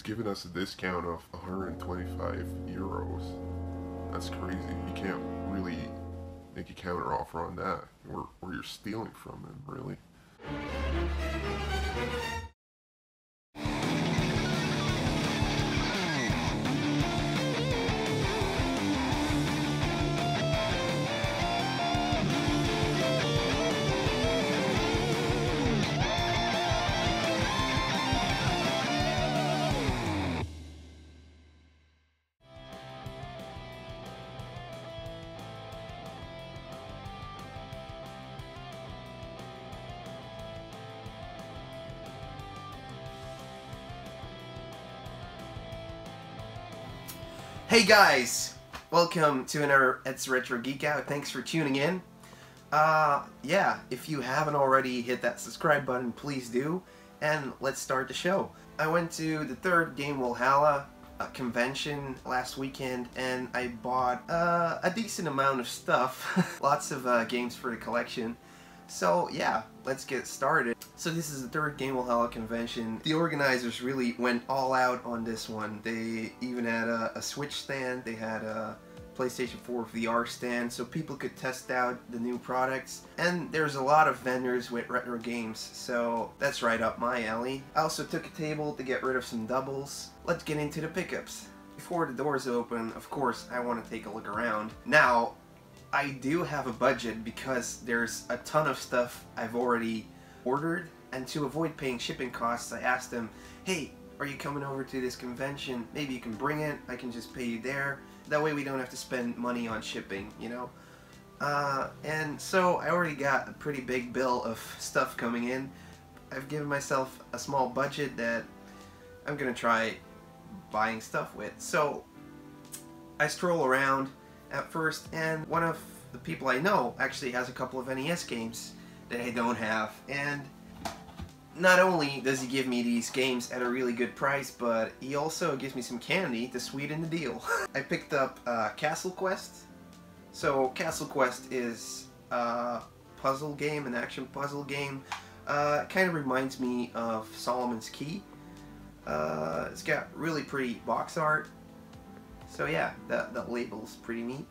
giving us a discount of 125 euros. That's crazy. You can't really make a counter offer on that, or you're stealing from him, really. Hey guys, welcome to another edsretrogeekout. Thanks for tuning in. Yeah, if you haven't already hit that subscribe button, please do, and let's start the show. I went to the third Gamewalhalla convention last weekend, and I bought a decent amount of stuff. Lots of games for the collection. So yeah, let's get started. So this is the third Gamewalhalla convention. The organizers really went all out on this one. They even had a Switch stand, they had a PlayStation 4 VR stand, so people could test out the new products. And there's a lot of vendors with retro games, so that's right up my alley. I also took a table to get rid of some doubles. Let's get into the pickups. Before the doors open, of course, I want to take a look around. Now, I do have a budget because there's a ton of stuff I've already ordered, and to avoid paying shipping costs, I asked them, hey, are you coming over to this convention? Maybe you can bring it, I can just pay you there. That way we don't have to spend money on shipping, you know? And so I already got a pretty big bill of stuff coming in. I've given myself a small budget that I'm gonna try buying stuff with. So I stroll around at first, and one of the people I know actually has a couple of NES games that I don't have, and not only does he give me these games at a really good price, but he also gives me some candy to sweeten the deal. I picked up Castle Quest. So Castle Quest is a puzzle game, an action puzzle game. It kind of reminds me of Solomon's Key. It's got really pretty box art. So yeah, that label's pretty neat.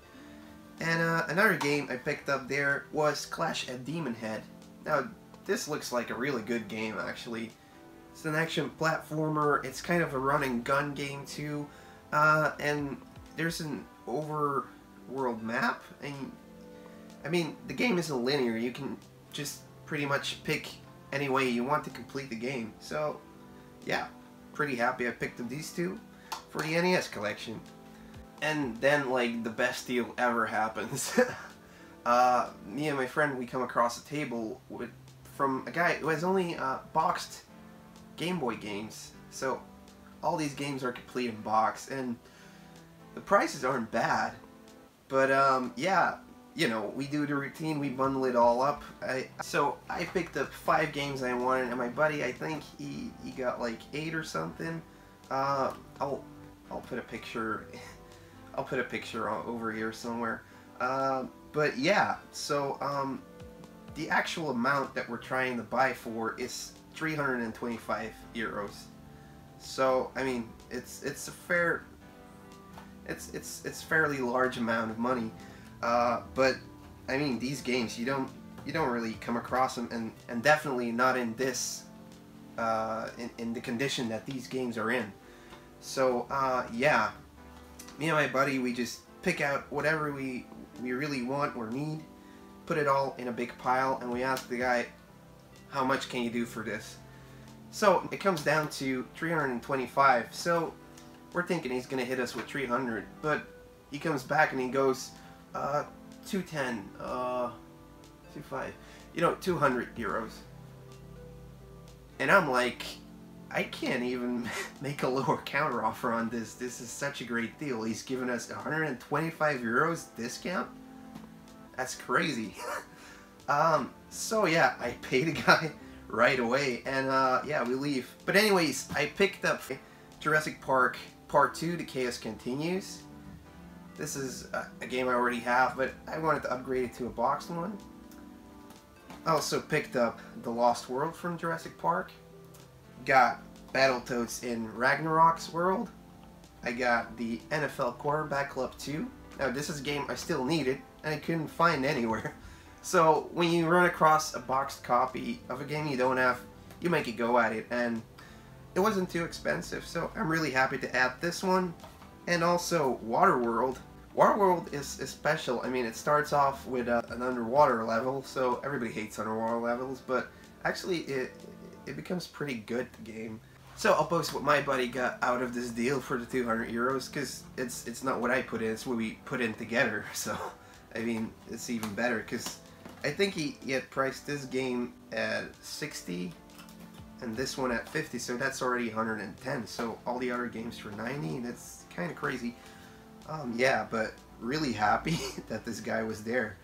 And another game I picked up there was Clash at Demon Head. Now, this looks like a really good game, actually. It's an action platformer. It's kind of a run and gun game too, and there's an overworld map. And I mean, the game isn't linear. You can just pretty much pick any way you want to complete the game. So yeah, pretty happy I picked up these two for the NES collection. And then, like, the best deal ever happens. Me and my friend, we come across a table from a guy who has only boxed Game Boy games. So all these games are complete in box, and the prices aren't bad. But yeah, you know, we do the routine, we bundle it all up. So I picked up 5 games I wanted, and my buddy, I think he got like 8 or something. I'll put a picture. I'll put a picture over here somewhere. But yeah, so the actual amount that we're trying to buy for is 325 euros. So I mean, it's a fair, it's fairly large amount of money. But I mean, these games you don't really come across them, and definitely not in this in the condition that these games are in. So yeah. Me and my buddy, we just pick out whatever we really want or need, put it all in a big pile, and we ask the guy, how much can you do for this? So it comes down to 325. So we're thinking he's going to hit us with 300, but he comes back and he goes, 210, 25, you know, 200 euros. And I'm like, I can't even make a lower counter offer on this. This is such a great deal. He's giving us 125 euros discount? That's crazy. So yeah, I pay the guy right away, and yeah, we leave. But anyways, I picked up Jurrasic Park Part 2, The Chaos Continues. This is a game I already have, but I wanted to upgrade it to a boxed one. I also picked up The Lost World from Jurrasic Park. Got Battletoads in Ragnarok's world. I got the NFL Quarterback Club 2. Now this is a game I still needed and I couldn't find anywhere. So when you run across a boxed copy of a game you don't have, you make a go at it, and it wasn't too expensive, so I'm really happy to add this one. And also Waterworld. Waterworld is special. I mean, it starts off with an underwater level, so everybody hates underwater levels, but actually it becomes pretty good, the game. So I'll post what my buddy got out of this deal for the 200 euros, because it's not what I put in, it's what we put in together. So, I mean, it's even better, because I think he had priced this game at 60 and this one at 50, so that's already 110. So all the other games for 90, that's kind of crazy. Yeah, but really happy that this guy was there.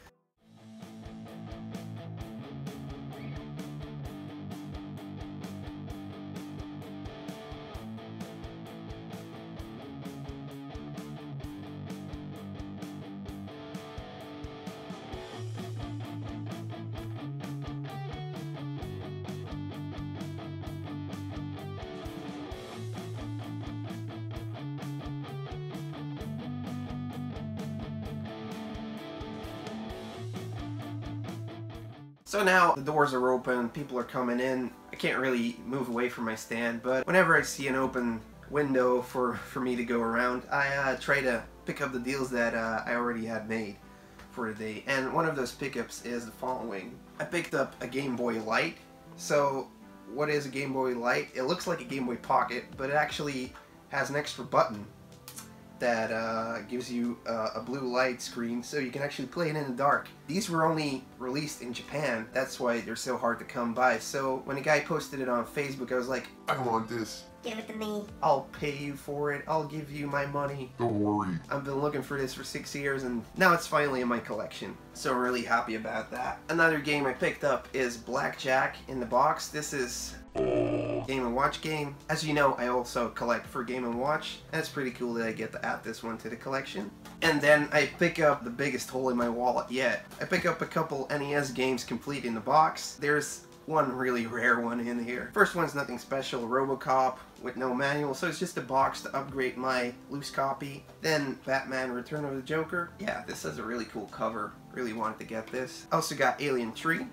So now the doors are open, people are coming in. I can't really move away from my stand, but whenever I see an open window for me to go around, I try to pick up the deals that I already had made for the day. And one of those pickups is the following. I picked up a Game Boy Light. So what is a Game Boy Light? It looks like a Game Boy Pocket, but it actually has an extra button that gives you a blue light screen, so you can actually play it in the dark. These were only released in Japan, that's why they're so hard to come by. So when a guy posted it on Facebook, I was like, I want this. Give it to me. I'll pay you for it, I'll give you my money. Don't worry. I've been looking for this for 6 years and now it's finally in my collection. So I'm really happy about that. Another game I picked up is Blackjack in the box. This is Game & Watch game. As you know, I also collect for Game & Watch, and it's pretty cool that I get to add this one to the collection. And then I pick up the biggest hole in my wallet yet. I pick up a couple NES games complete in the box. There's one really rare one in here. First one's nothing special, RoboCop with no manual, so it's just a box to upgrade my loose copy. Then Batman Return of the Joker. Yeah, this has a really cool cover. Really wanted to get this. Also got Alien 3.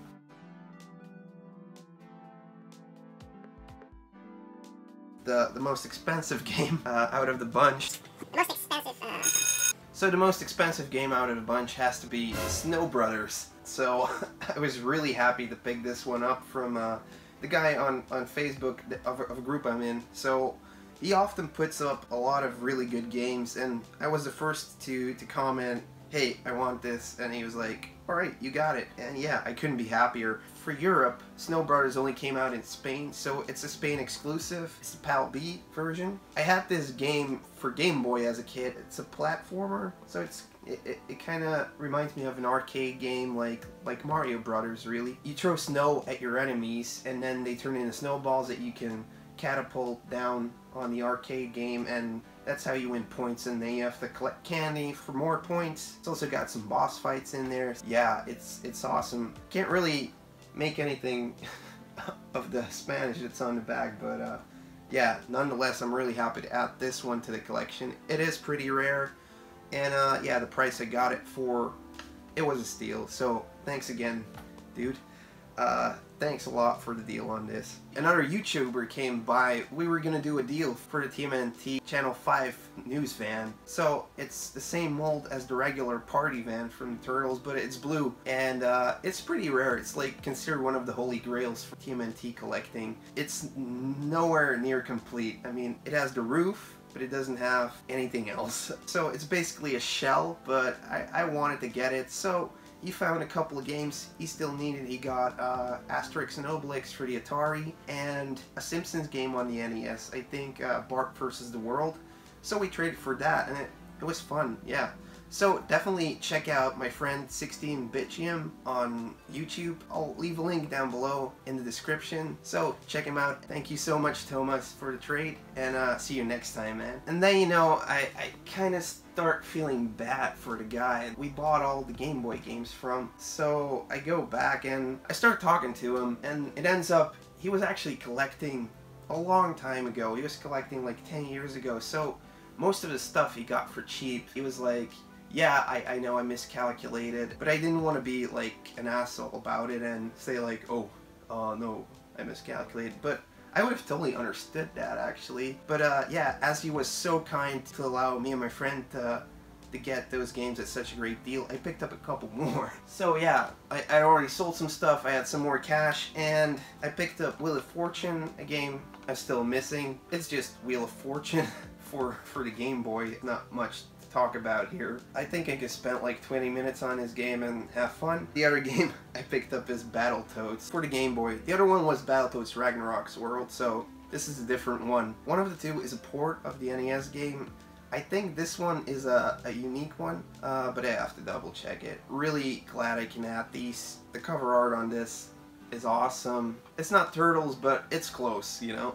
The most expensive game out of the bunch. Most expensive. So the most expensive game out of the bunch has to be Snow Brothers. So I was really happy to pick this one up from the guy on Facebook of a group I'm in. So he often puts up a lot of really good games, and I was the first to comment, hey, I want this, and he was like, alright, you got it. And yeah, I couldn't be happier. For Europe, Snow Brothers only came out in Spain, so it's a Spain exclusive. It's the PAL B version. I had this game for Game Boy as a kid. It's a platformer, so it kind of reminds me of an arcade game like Mario Brothers, really. You throw snow at your enemies, and then they turn into snowballs that you can catapult down on the arcade game, and that's how you win points, and then you have to collect candy for more points. It's also got some boss fights in there. Yeah, it's awesome. Can't really make anything of the Spanish that's on the back, but yeah, nonetheless, I'm really happy to add this one to the collection. It is pretty rare, and yeah, the price I got it for, it was a steal, so thanks again, dude. Thanks a lot for the deal on this. Another YouTuber came by. We were gonna do a deal for the TMNT Channel 5 news van. So it's the same mold as the regular party van from the Turtles, but it's blue, and it's pretty rare. It's like considered one of the holy grails for TMNT collecting. It's nowhere near complete. I mean, it has the roof, but it doesn't have anything else. So it's basically a shell, but I wanted to get it, so he found a couple of games he still needed. He got Asterix and Obelix for the Atari, and a Simpsons game on the NES, I think Bart vs. the World. So we traded for that, and it was fun, yeah. So definitely check out my friend 16Bitchium on YouTube. I'll leave a link down below in the description, so check him out. Thank you so much, Thomas, for the trade, and see you next time, man. And then, you know, I kind of start feeling bad for the guy we bought all the Game Boy games from. So I go back and I start talking to him, and it ends up he was actually collecting a long time ago. He was collecting like 10 years ago, so most of the stuff he got for cheap. He was like, yeah, I know I miscalculated, but I didn't want to be like an asshole about it and say like, oh, no, I miscalculated. But I would have totally understood that, actually. But yeah, as he was so kind to allow me and my friend to get those games at such a great deal, I picked up a couple more. So yeah, I already sold some stuff, I had some more cash, and I picked up Wheel of Fortune, a game I'm still missing. It's just Wheel of Fortune for the Game Boy, not much to talk about here. I think I just spent like 20 minutes on this game and have fun. The other game I picked up is Battletoads for the Game Boy. The other one was Battletoads Ragnarok's World, so this is a different one. One of the two is a port of the NES game. I think this one is a unique one, but I have to double check it. Really glad I can add these. The cover art on this is awesome. It's not Turtles, but it's close, you know?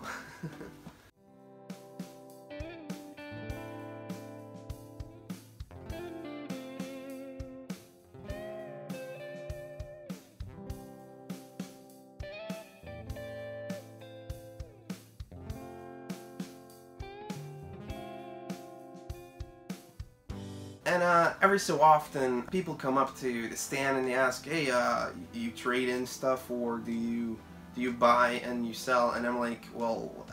And every so often, people come up to the stand and they ask, hey, you trade in stuff, or do you buy and you sell? And I'm like, well,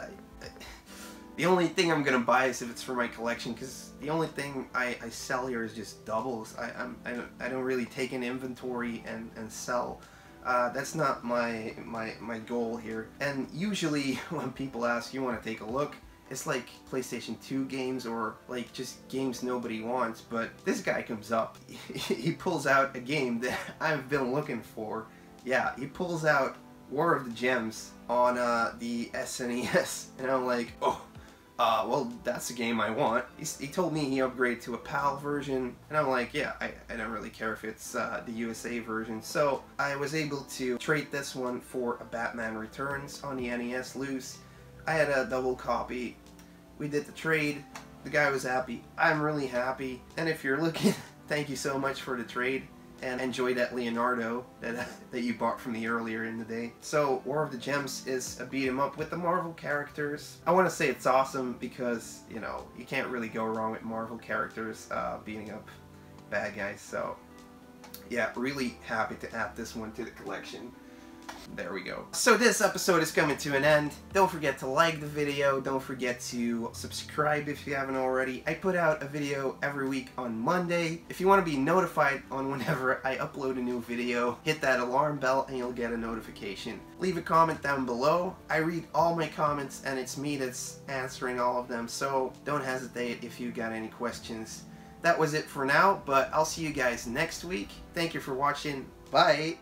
the only thing I'm gonna buy is if it's for my collection, because the only thing I sell here is just doubles. I don't really take an inventory and sell. That's not my goal here. And usually when people ask, you want to take a look, it's like PlayStation 2 games or like just games nobody wants. But this guy comes up, he pulls out a game that I've been looking for. Yeah, he pulls out War of the Gems on the SNES, and I'm like, oh, well, that's the game I want. He told me he upgraded to a PAL version, and I'm like, yeah, I don't really care if it's the USA version. So I was able to trade this one for a Batman Returns on the NES loose. I had a double copy. We did the trade. The guy was happy. I'm really happy. And if you're looking, thank you so much for the trade. And enjoy that Leonardo that you bought from me earlier in the day. So, War of the Gems is a beat 'em up with the Marvel characters. I want to say it's awesome because, you know, you can't really go wrong with Marvel characters beating up bad guys. So, yeah, really happy to add this one to the collection. There we go. So this episode is coming to an end. Don't forget to like the video. Don't forget to subscribe if you haven't already. I put out a video every week on Monday. If you want to be notified on whenever I upload a new video, hit that alarm bell and you'll get a notification. Leave a comment down below. I read all my comments and it's me that's answering all of them, so don't hesitate if you got any questions. That was it for now, but I'll see you guys next week. Thank you for watching. Bye!